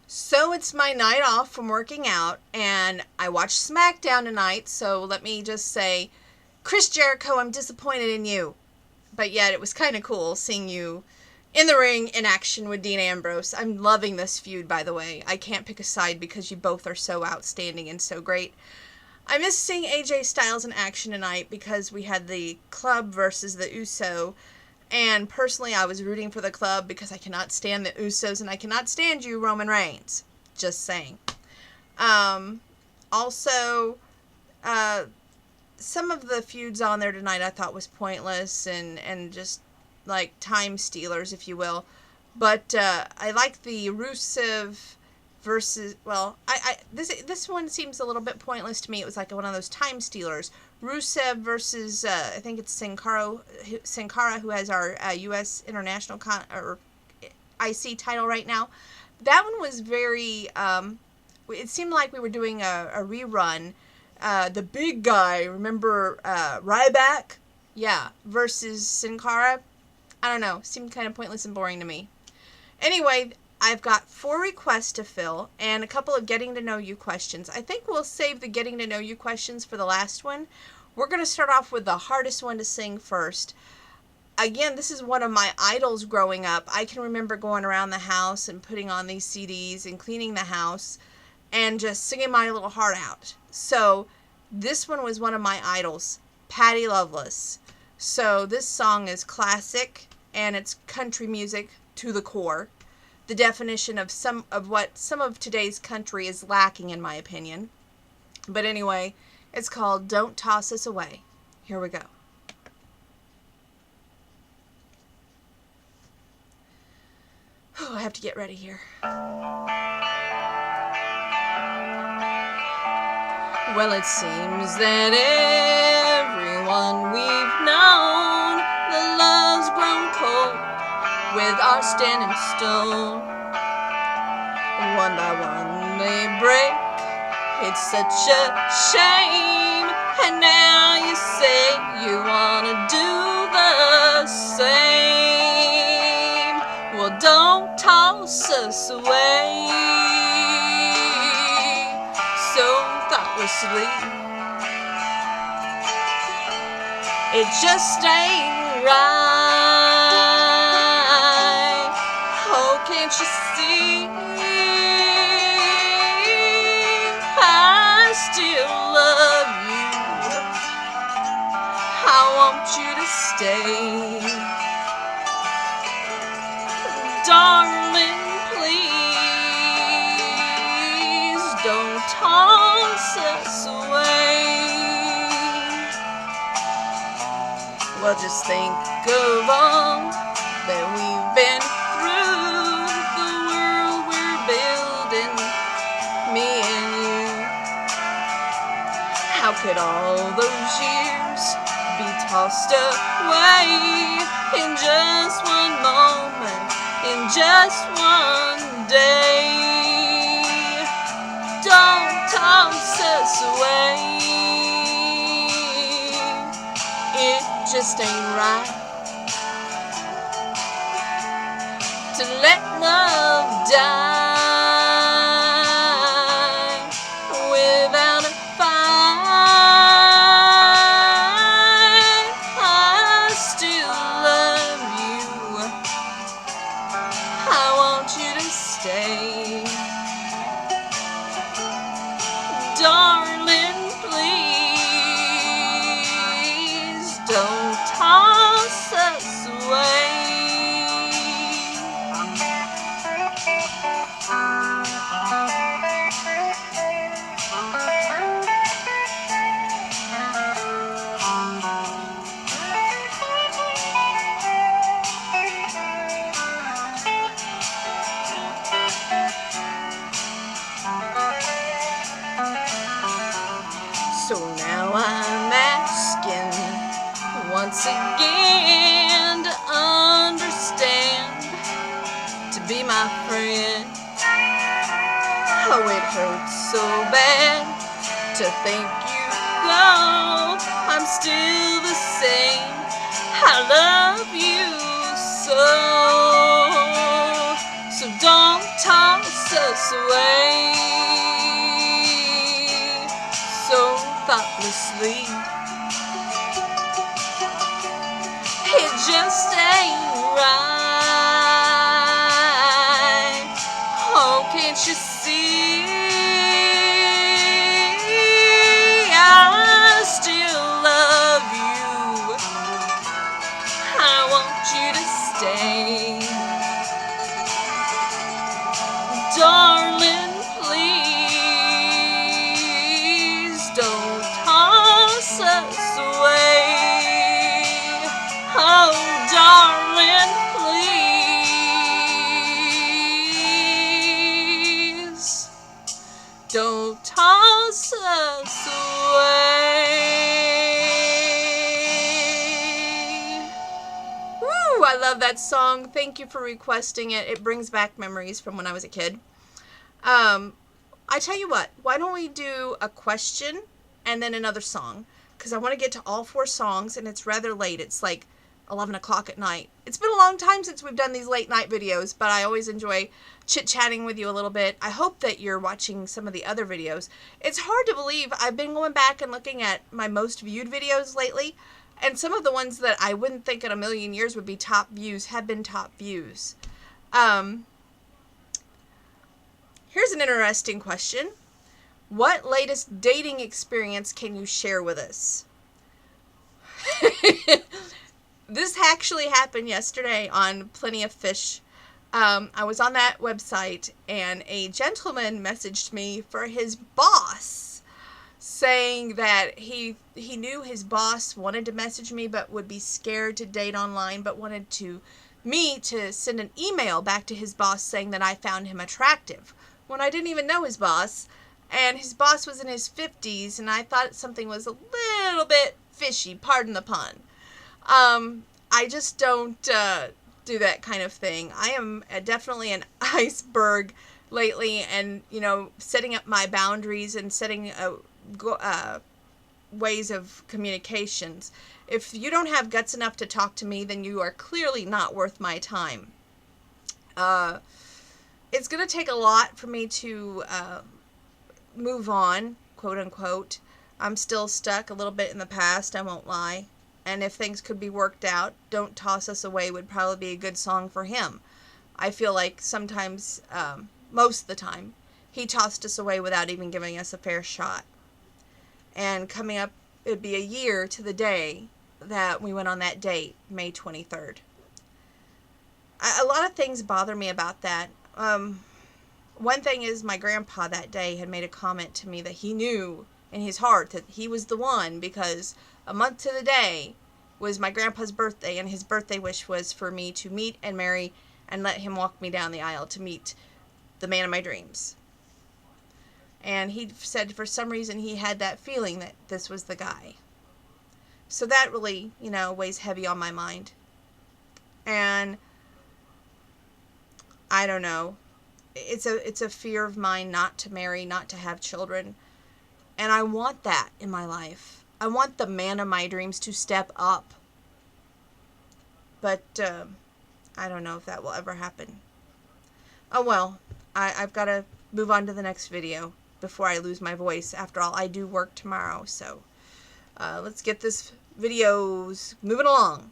So it's my night off from working out, and I watched SmackDown tonight, so let me just say, Chris Jericho, I'm disappointed in you. But yet it was kind of cool seeing you in the ring in action with Dean Ambrose. I'm loving this feud, by the way. I can't pick a side because you both are so outstanding and so great. I missed seeing AJ Styles in action tonight because we had the club versus the USO. And personally, I was rooting for the club because I cannot stand the Usos and I cannot stand you, Roman Reigns. Just saying. Also, some of the feuds on there tonight I thought was pointless and just like time stealers, if you will. But I like the Rusev versus, well, this one seems a little bit pointless to me. It was like one of those time stealers. Rusev versus I think it's Sin Cara, who has our U.S. International or IC title right now. That one was very. It seemed like we were doing a rerun. The big guy, remember Ryback? Yeah, versus Sin Cara. I don't know. Seemed kind of pointless and boring to me. Anyway, I've got 4 requests to fill and a couple of getting to know you questions. I think we'll save the getting to know you questions for the last one. We're going to start off with the hardest one to sing first. Again, this is one of my idols growing up. I can remember going around the house and putting on these CDs and cleaning the house and just singing my little heart out. So this one was one of my idols, Patty Loveless. So this song is classic and it's country music to the core. The definition of what some of today's country is lacking, in my opinion. But anyway, it's called Don't Toss Us Away. Here we go. I have to get ready here. Well, it seems that everyone we've known, the love's grown cold with our standing stone. One by one they break, it's such a shame. And now you say you wanna do the same. Well, don't toss us away so thoughtlessly. It just ain't right. Oh, can't you see? I still love you. I want you to stay. Darling, please don't toss us away. Well, just think of all that we've been through, the world we're building, me and you. How could all those years be tossed away in just one moment, in just one day? Don't toss us away. It just ain't right to let love die without a fight. I still love you. I want you to stay. Darling, please don't toss us away. So now I'm asking once again to understand, to be my friend. Oh, it hurts so bad to think you go. I'm still the same. I love you so. So don't toss us away so thoughtlessly. It just ain't right. Oh, can't you see? I still love you. I want you to stay. Darling, please don't toss us away. Oh, darling, please don't toss us away. Woo, I love that song. Thank you for requesting it. It brings back memories from when I was a kid. I tell you what, why don't we do a question and then another song? Because I want to get to all 4 songs, and it's rather late. It's like 11 o'clock at night. It's been a long time since we've done these late night videos, but I always enjoy chit-chatting with you a little bit. I hope that you're watching some of the other videos. It's hard to believe I've been going back and looking at my most viewed videos lately, and some of the ones that I wouldn't think in a million years would be top views have been top views. Here's an interesting question. What latest dating experience can you share with us? This actually happened yesterday on Plenty of Fish. I was on that website, and a gentleman messaged me for his boss, saying that he knew his boss wanted to message me but would be scared to date online, but wanted me to send an email back to his boss saying that I found him attractive, when I didn't even know his boss, and his boss was in his 50s, and I thought something was a little bit fishy, pardon the pun. I just don't do that kind of thing. I am definitely an iceberg lately, and, you know, setting up my boundaries and setting ways of communications. If you don't have guts enough to talk to me, then you are clearly not worth my time. It's going to take a lot for me to move on, quote unquote. I'm still stuck a little bit in the past, I won't lie. And if things could be worked out, Don't Toss Us Away would probably be a good song for him. I feel like sometimes, most of the time, he tossed us away without even giving us a fair shot. And coming up, it'd be a year to the day that we went on that date, May 23rd. A lot of things bother me about that. One thing is, my grandpa that day had made a comment to me that he knew in his heart that he was the one, because a month to the day was my grandpa's birthday, and his birthday wish was for me to meet and marry and let him walk me down the aisle to meet the man of my dreams. And he said for some reason he had that feeling that this was the guy. So that really, you know, weighs heavy on my mind. And I don't know. It's a fear of mine not to marry, not to have children. And I want that in my life. I want the man of my dreams to step up. But I don't know if that will ever happen. Oh well, I've got to move on to the next video before I lose my voice. After all, I do work tomorrow, so let's get this videos moving along.